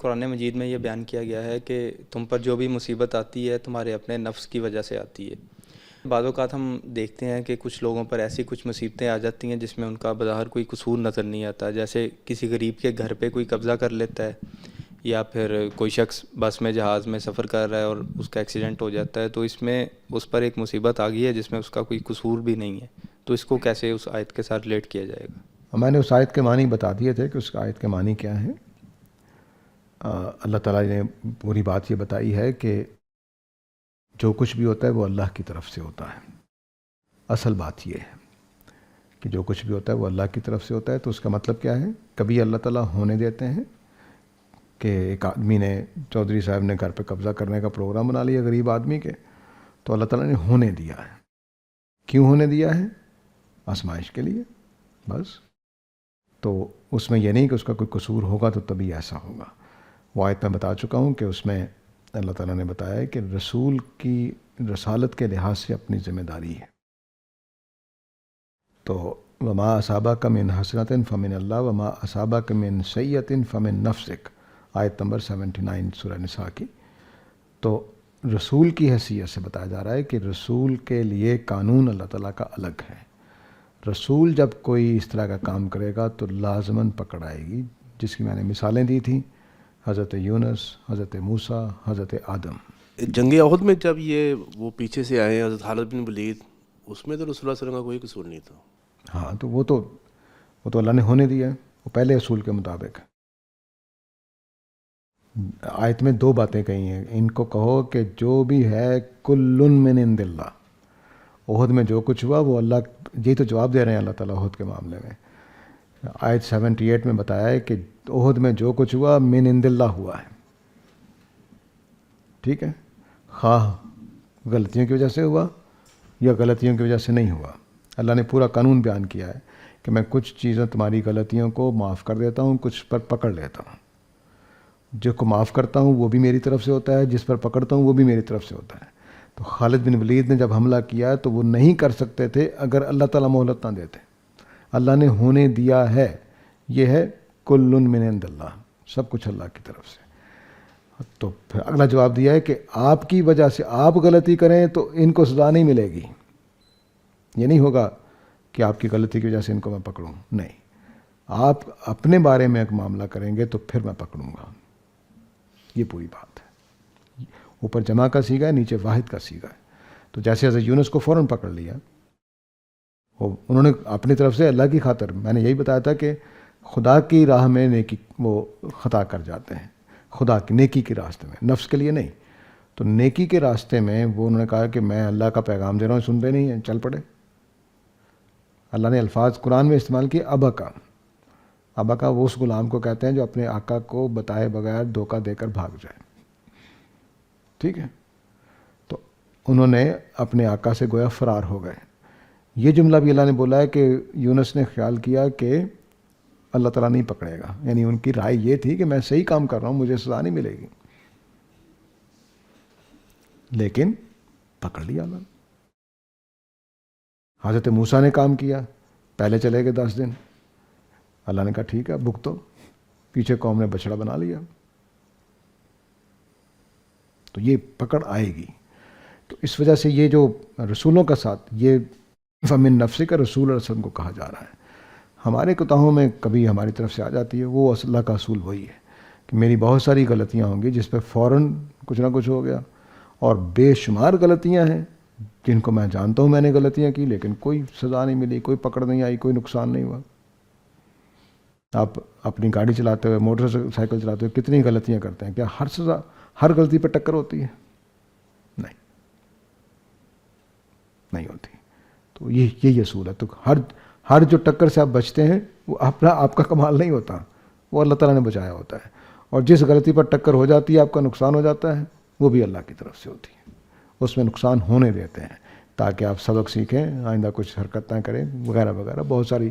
قرآن مجید میں یہ بیان کیا گیا ہے کہ تم پر جو بھی مصیبت آتی ہے تمہارے اپنے نفس کی وجہ سے آتی ہے۔ بعض اوقات ہم دیکھتے ہیں کہ کچھ لوگوں پر ایسی کچھ مصیبتیں آ جاتی ہیں جس میں ان کا بظاہر کوئی قصور نظر نہیں آتا، جیسے کسی غریب کے گھر پہ کوئی قبضہ کر لیتا ہے، یا پھر کوئی شخص بس میں جہاز میں سفر کر رہا ہے اور اس کا ایکسیڈنٹ ہو جاتا ہے، تو اس میں اس پر ایک مصیبت آ گئی ہے جس میں اس کا کوئی قصور بھی نہیں ہے، تو اس کو کیسے اس آیت کے ساتھ ریلیٹ کیا جائے گا؟ میں نے اس آیت کے معنی بتا دیے تھے کہ اس آیت کے معنی کیا ہیں۔ اللہ تعالیٰ نے پوری بات یہ بتائی ہے کہ جو کچھ بھی ہوتا ہے وہ اللہ کی طرف سے ہوتا ہے۔ اصل بات یہ ہے کہ جو کچھ بھی ہوتا ہے وہ اللہ کی طرف سے ہوتا ہے، تو اس کا مطلب کیا ہے؟ کبھی اللہ تعالیٰ ہونے دیتے ہیں کہ ایک آدمی نے، چودھری صاحب نے گھر پہ قبضہ کرنے کا پروگرام بنا لیا غریب آدمی کے، تو اللہ تعالیٰ نے ہونے دیا ہے۔ کیوں ہونے دیا ہے؟ آزمائش کے لیے، بس۔ تو اس میں یہ نہیں کہ اس کا کوئی قصور ہوگا تو تبھی ایسا ہوگا۔ وہ آیت میں بتا چکا ہوں کہ اس میں اللہ تعالیٰ نے بتایا ہے کہ رسول کی رسالت کے لحاظ سے اپنی ذمہ داری ہے۔ تو وما اصابک من حسنۃ فمن اللہ وما اصابک من سیئۃ فمن نفسک، آیت نمبر 79 سورہ نساء کی۔ تو رسول کی حیثیت سے بتایا جا رہا ہے کہ رسول کے لیے قانون اللہ تعالیٰ کا الگ ہے۔ رسول جب کوئی اس طرح کا کام کرے گا تو لازماً پکڑ آئے گی، جس کی میں نے مثالیں دی تھیں، حضرت یونس، حضرت موسیٰ، حضرت آدم۔ جنگ احد میں جب وہ پیچھے سے آئے حضرت خالد بن ولید، اس میں تو رسول اللہ صلی اللہ علیہ وسلم کا کوئی قصور نہیں تھا۔ ہاں، تو وہ تو اللہ نے ہونے دیا ہے، وہ پہلے اصول کے مطابق۔ آیت میں دو باتیں کہی ہیں، ان کو کہو کہ جو بھی ہے کل من عند اللہ۔ احد میں جو کچھ ہوا وہ اللہ، یہ تو جواب دے رہے ہیں اللہ تعالیٰ احد کے معاملے میں۔ آیت 78 میں بتایا ہے کہ احد میں جو کچھ ہوا من عند اللہ ہوا ہے، ٹھیک ہے، خواہ غلطیوں کی وجہ سے ہوا یا غلطیوں کی وجہ سے نہیں ہوا۔ اللہ نے پورا قانون بیان کیا ہے کہ میں کچھ چیزیں تمہاری غلطیوں کو معاف کر دیتا ہوں، کچھ پر پکڑ لیتا ہوں۔ جس کو معاف کرتا ہوں وہ بھی میری طرف سے ہوتا ہے، جس پر پکڑتا ہوں وہ بھی میری طرف سے ہوتا ہے۔ تو خالد بن ولید نے جب حملہ کیا تو وہ نہیں کر سکتے تھے اگر اللہ تعالیٰ مہلت نہ دیتے۔ اللہ نے ہونے دیا ہے، یہ ہے کل من عند اللہ، سب کچھ اللہ کی طرف سے۔ تو پھر اگلا جواب دیا ہے کہ آپ کی وجہ سے آپ غلطی کریں تو ان کو سزا نہیں ملے گی۔ یہ نہیں ہوگا کہ آپ کی غلطی کی وجہ سے ان کو میں پکڑوں، نہیں، آپ اپنے بارے میں ایک معاملہ کریں گے تو پھر میں پکڑوں گا۔ یہ پوری بات ہے۔ اوپر جمع کا صیغہ ہے، نیچے واحد کا صیغہ ہے۔ تو جیسے حضرت یونس کو فوراً پکڑ لیا، انہوں نے اپنی طرف سے اللہ کی خاطر، میں نے یہی بتایا تھا کہ خدا کی راہ میں نیکی وہ خطا کر جاتے ہیں، خدا کی نیکی کے راستے میں، نفس کے لیے نہیں۔ تو نیکی کے راستے میں وہ انہوں نے کہا کہ میں اللہ کا پیغام دے رہا ہوں، سنتے نہیں ہیں، چل پڑے۔ اللہ نے الفاظ قرآن میں استعمال کیے، ابا کا وہ اس غلام کو کہتے ہیں جو اپنے آقا کو بتائے بغیر دھوکہ دے کر بھاگ جائے، ٹھیک ہے۔ تو انہوں نے اپنے آقا سے گویا فرار ہو گئے۔ یہ جملہ بھی اللہ نے بولا ہے کہ یونس نے خیال کیا کہ اللہ تعالیٰ نہیں پکڑے گا، یعنی ان کی رائے یہ تھی کہ میں صحیح کام کر رہا ہوں، مجھے سزا نہیں ملے گی، لیکن پکڑ لیا اللہ نے۔ حضرت موسیٰ نے کام کیا، پہلے چلے گئے 10 دن، اللہ نے کہا ٹھیک ہے بھگتو، پیچھے قوم نے بچڑا بنا لیا۔ تو یہ پکڑ آئے گی۔ تو اس وجہ سے یہ جو رسولوں کا ساتھ، یہ فمن نفسک کا رسول اللہ صلی اللہ علیہ وسلم کو کہا جا رہا ہے۔ ہمارے کوتاہوں میں کبھی ہماری طرف سے آ جاتی ہے، وہ اللہ کا اصول وہی ہے کہ میری بہت ساری غلطیاں ہوں گی جس پہ فوراً کچھ نہ کچھ ہو گیا، اور بے شمار غلطیاں ہیں جن کو میں جانتا ہوں میں نے غلطیاں کی، لیکن کوئی سزا نہیں ملی، کوئی پکڑ نہیں آئی، کوئی نقصان نہیں ہوا۔ آپ اپنی گاڑی چلاتے ہوئے، موٹر سائیکل چلاتے ہوئے کتنی غلطیاں کرتے ہیں، کیا ہر غلطی پہ ٹکر ہوتی ہے؟ نہیں ہوتی۔ تو یہ اصول ہے۔ تو ہر جو ٹکر سے آپ بچتے ہیں وہ آپ کا کمال نہیں ہوتا، وہ اللہ تعالیٰ نے بچایا ہوتا ہے، اور جس غلطی پر ٹکر ہو جاتی ہے، آپ کا نقصان ہو جاتا ہے، وہ بھی اللہ کی طرف سے ہوتی ہے۔ اس میں نقصان ہونے دیتے ہیں تاکہ آپ سبق سیکھیں، آئندہ کچھ حرکت نہ کریں وغیرہ وغیرہ۔ بہت ساری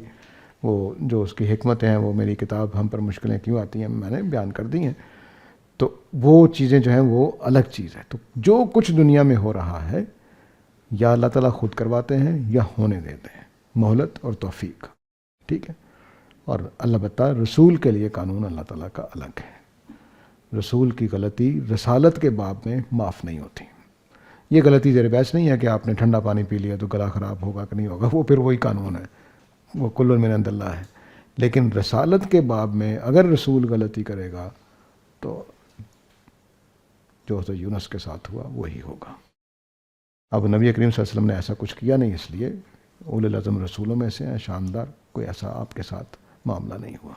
وہ جو اس کی حکمتیں ہیں، وہ میری کتاب ہم پر مشکلیں کیوں آتی ہیں میں نے بیان کر دی ہیں۔ تو وہ چیزیں جو ہیں وہ الگ چیز ہے۔ تو جو کچھ دنیا میں ہو رہا ہے یا اللہ تعالیٰ خود کرواتے ہیں یا ہونے دیتے ہیں، مہلت اور توفیق، ٹھیک ہے۔ اور البتہ رسول کے لیے قانون اللہ تعالیٰ کا الگ ہے۔ رسول کی غلطی رسالت کے باب میں معاف نہیں ہوتی. یہ غلطی زیر بحث نہیں ہے کہ آپ نے ٹھنڈا پانی پی لیا تو گلا خراب ہوگا کہ نہیں ہوگا، وہ پھر وہی قانون ہے، وہ کل من عند اللہ ہے. لیکن رسالت کے باب میں اگر رسول غلطی کرے گا تو جو حضرت یونس کے ساتھ ہوا وہی ہوگا. اب نبی کریم صلی اللہ علیہ وسلم نے ایسا کچھ کیا نہیں، اس لیے اولو العزم رسولوں میں سے ہیں، شاندار، کوئی ایسا آپ کے ساتھ معاملہ نہیں ہوا.